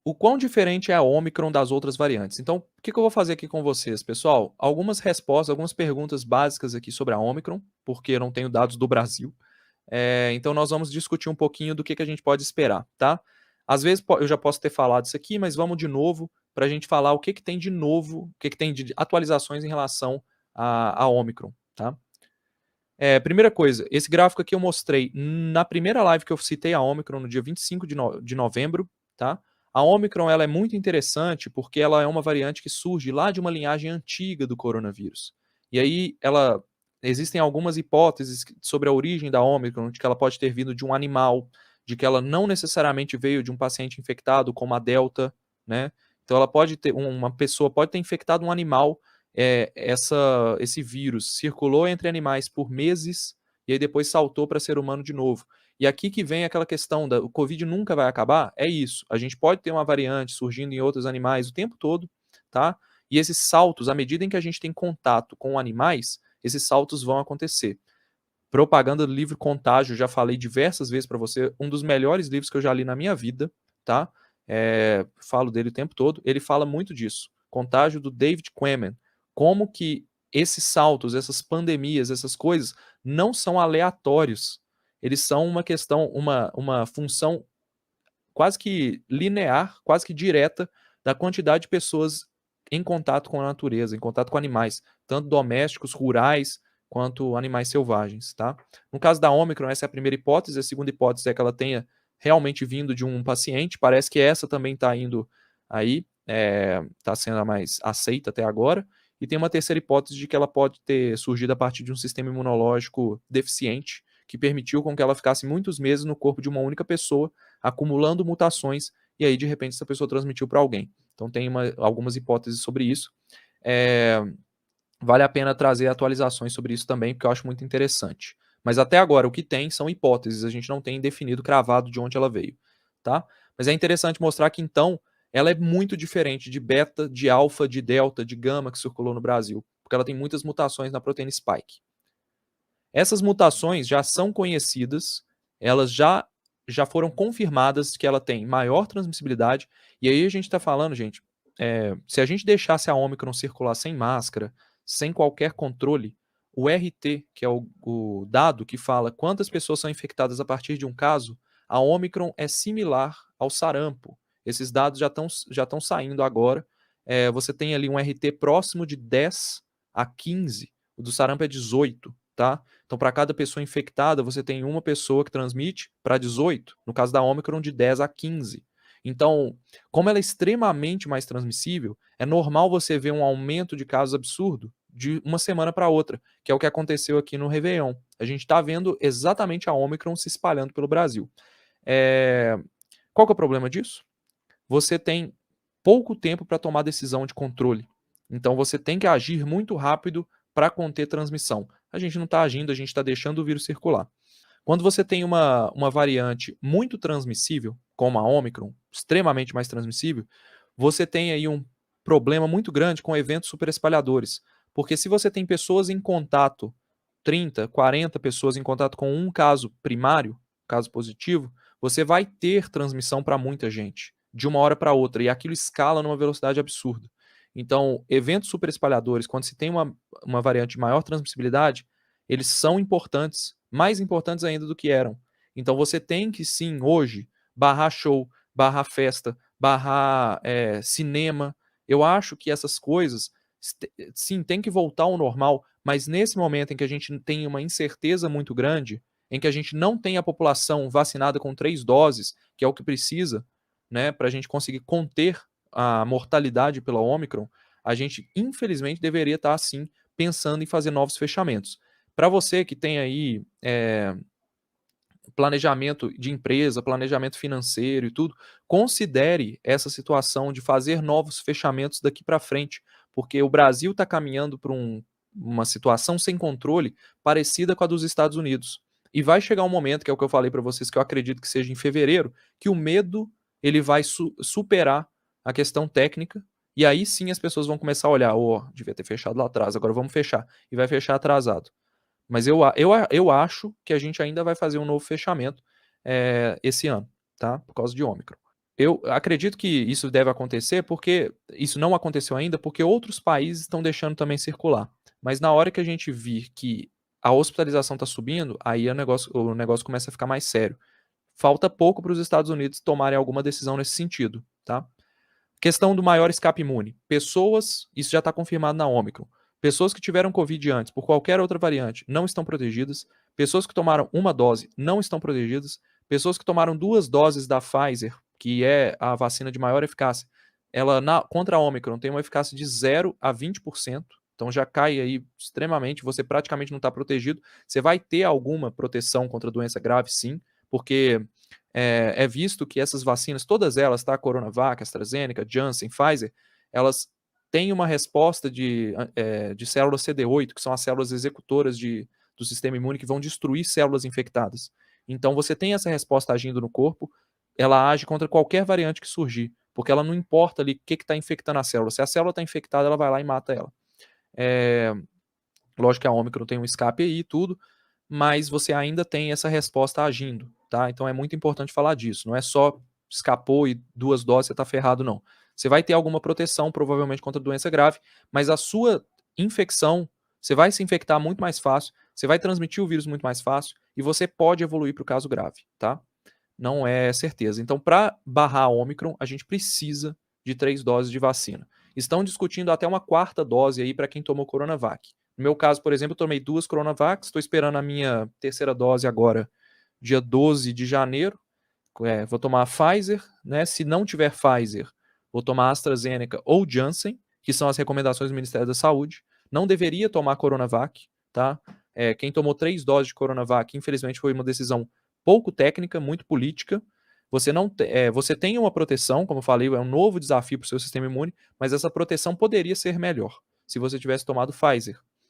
O quão diferente é a Omicron das outras variantes? Então, o que eu vou fazer aqui com vocês, pessoal? Algumas respostas, algumas perguntas básicas aqui sobre a Omicron, porque eu não tenho dados do Brasil. Então, nós vamos discutir um pouquinho do que a gente pode esperar, tá? Às vezes eu já posso ter falado isso aqui, mas vamos de novo para a gente falar o que tem de novo, o que tem de atualizações em relação à Omicron, tá? Primeira coisa, esse gráfico aqui eu mostrei na primeira live que eu citei a Omicron no dia 25 de novembro, tá? A Omicron ela é muito interessante porque ela é uma variante que surge lá de uma linhagem antiga do coronavírus. E aí existem algumas hipóteses sobre a origem da Omicron, de que ela pode ter vindo de um animal, de que ela não necessariamente veio de um paciente infectado como a Delta, né? Então ela pode ter, uma pessoa pode ter infectado um animal, esse vírus circulou entre animais por meses e aí depois saltou para ser humano de novo. E aqui que vem aquela questão o Covid nunca vai acabar, é isso. A gente pode ter uma variante surgindo em outros animais o tempo todo, tá? E esses saltos, à medida em que a gente tem contato com animais, esses saltos vão acontecer. Propaganda do livro Contágio, já falei diversas vezes para você, um dos melhores livros que eu já li na minha vida, tá? Falo dele o tempo todo. Ele fala muito disso. Contágio do David Quammen. Como que esses saltos, essas pandemias, essas coisas não são aleatórios. Eles são uma questão, uma função quase que linear, quase que direta da quantidade de pessoas em contato com a natureza, em contato com animais, tanto domésticos, rurais, quanto animais selvagens, tá? No caso da Omicron, essa é a primeira hipótese. A segunda hipótese é que ela tenha realmente vindo de um paciente. Parece que essa também está indo aí, está sendo a mais aceita até agora. E tem uma terceira hipótese de que ela pode ter surgido a partir de um sistema imunológico deficiente, que permitiu com que ela ficasse muitos meses no corpo de uma única pessoa, acumulando mutações, e aí de repente essa pessoa transmitiu para alguém. Então tem algumas hipóteses sobre isso. Vale a pena trazer atualizações sobre isso também, porque eu acho muito interessante. Mas até agora o que tem são hipóteses, a gente não tem definido, cravado de onde ela veio, tá? Mas é interessante mostrar que então ela é muito diferente de beta, de alfa, de delta, de gama que circulou no Brasil, porque ela tem muitas mutações na proteína spike. Essas mutações já são conhecidas, elas já foram confirmadas que ela tem maior transmissibilidade, e aí a gente está falando, gente, se a gente deixasse a Omicron circular sem máscara, sem qualquer controle, o RT, que é o dado que fala quantas pessoas são infectadas a partir de um caso, a Omicron é similar ao sarampo. Esses dados já estão saindo agora. Você tem ali um RT próximo de 10 a 15, o do sarampo é 18, tá? Então, para cada pessoa infectada, você tem uma pessoa que transmite para 18, no caso da Omicron, de 10 a 15. Então, como ela é extremamente mais transmissível, é normal você ver um aumento de casos absurdo de uma semana para outra, que é o que aconteceu aqui no Réveillon. A gente está vendo exatamente a Omicron se espalhando pelo Brasil. Qual que é o problema disso? Você tem pouco tempo para tomar decisão de controle. Então você tem que agir muito rápido para conter transmissão. A gente não está agindo, a gente está deixando o vírus circular. Quando você tem uma variante muito transmissível, como a Omicron, extremamente mais transmissível, você tem aí um problema muito grande com eventos superespalhadores. Porque se você tem pessoas em contato, 30, 40 pessoas em contato com um caso primário, caso positivo, você vai ter transmissão para muita gente, de uma hora para outra, e aquilo escala numa velocidade absurda. Então, eventos superespalhadores, quando se tem uma variante de maior transmissibilidade, eles são importantes, mais importantes ainda do que eram. Então você tem que sim, hoje, barrar show, barrar festa, barrar cinema. Eu acho que essas coisas, sim, tem que voltar ao normal, mas nesse momento em que a gente tem uma incerteza muito grande, em que a gente não tem a população vacinada com 3 doses, que é o que precisa, né, para a gente conseguir conter a mortalidade pela Omicron, a gente, infelizmente, deveria estar, assim, pensando em fazer novos fechamentos. Para você que tem aí planejamento de empresa, planejamento financeiro e tudo, considere essa situação de fazer novos fechamentos daqui para frente, porque o Brasil está caminhando para uma situação sem controle parecida com a dos Estados Unidos. E vai chegar um momento, que é o que eu falei para vocês, que eu acredito que seja em fevereiro, que o medo ele vai superar a questão técnica, e aí sim as pessoas vão começar a olhar, devia ter fechado lá atrás, agora vamos fechar, e vai fechar atrasado. Mas eu acho que a gente ainda vai fazer um novo fechamento esse ano, tá? Por causa de Ômicron. Eu acredito que isso deve acontecer porque isso não aconteceu ainda, porque outros países estão deixando também circular. Mas na hora que a gente vir que a hospitalização está subindo, aí o negócio começa a ficar mais sério. Falta pouco para os Estados Unidos tomarem alguma decisão nesse sentido, tá? Questão do maior escape imune. Pessoas, isso já está confirmado na Omicron. Pessoas que tiveram Covid antes por qualquer outra variante não estão protegidas. Pessoas que tomaram uma dose não estão protegidas. Pessoas que tomaram 2 doses da Pfizer, que é a vacina de maior eficácia, ela contra a Omicron tem uma eficácia de 0 a 20%. Então já cai aí extremamente, você praticamente não está protegido. Você vai ter alguma proteção contra doença grave, sim, porque é visto que essas vacinas, todas elas, tá? Coronavac, AstraZeneca, Janssen, Pfizer, elas têm uma resposta de células CD8, que são as células executoras do sistema imune que vão destruir células infectadas. Então você tem essa resposta agindo no corpo, ela age contra qualquer variante que surgir, porque ela não importa ali o que está infectando a célula. Se a célula está infectada, ela vai lá e mata ela. Lógico que a Omicron tem um escape aí e tudo, mas você ainda tem essa resposta agindo, tá? Então é muito importante falar disso. Não é só escapou e 2 doses você tá ferrado, não. Você vai ter alguma proteção, provavelmente contra doença grave, mas a sua infecção, você vai se infectar muito mais fácil, você vai transmitir o vírus muito mais fácil e você pode evoluir para o caso grave, tá? Não é certeza. Então, para barrar a Omicron, a gente precisa de 3 doses de vacina. Estão discutindo até uma 4ª dose aí para quem tomou Coronavac. No meu caso, por exemplo, eu tomei 2 Coronavacs, estou esperando a minha 3ª dose agora, dia 12 de janeiro. Vou tomar a Pfizer, né? Se não tiver Pfizer, vou tomar AstraZeneca ou Janssen, que são as recomendações do Ministério da Saúde. Não deveria tomar Coronavac, tá? Quem tomou 3 doses de Coronavac, infelizmente, foi uma decisão pouco técnica, muito política. Você tem uma proteção, como eu falei, é um novo desafio para o seu sistema imune, mas essa proteção poderia ser melhor se você tivesse tomado Pfizer,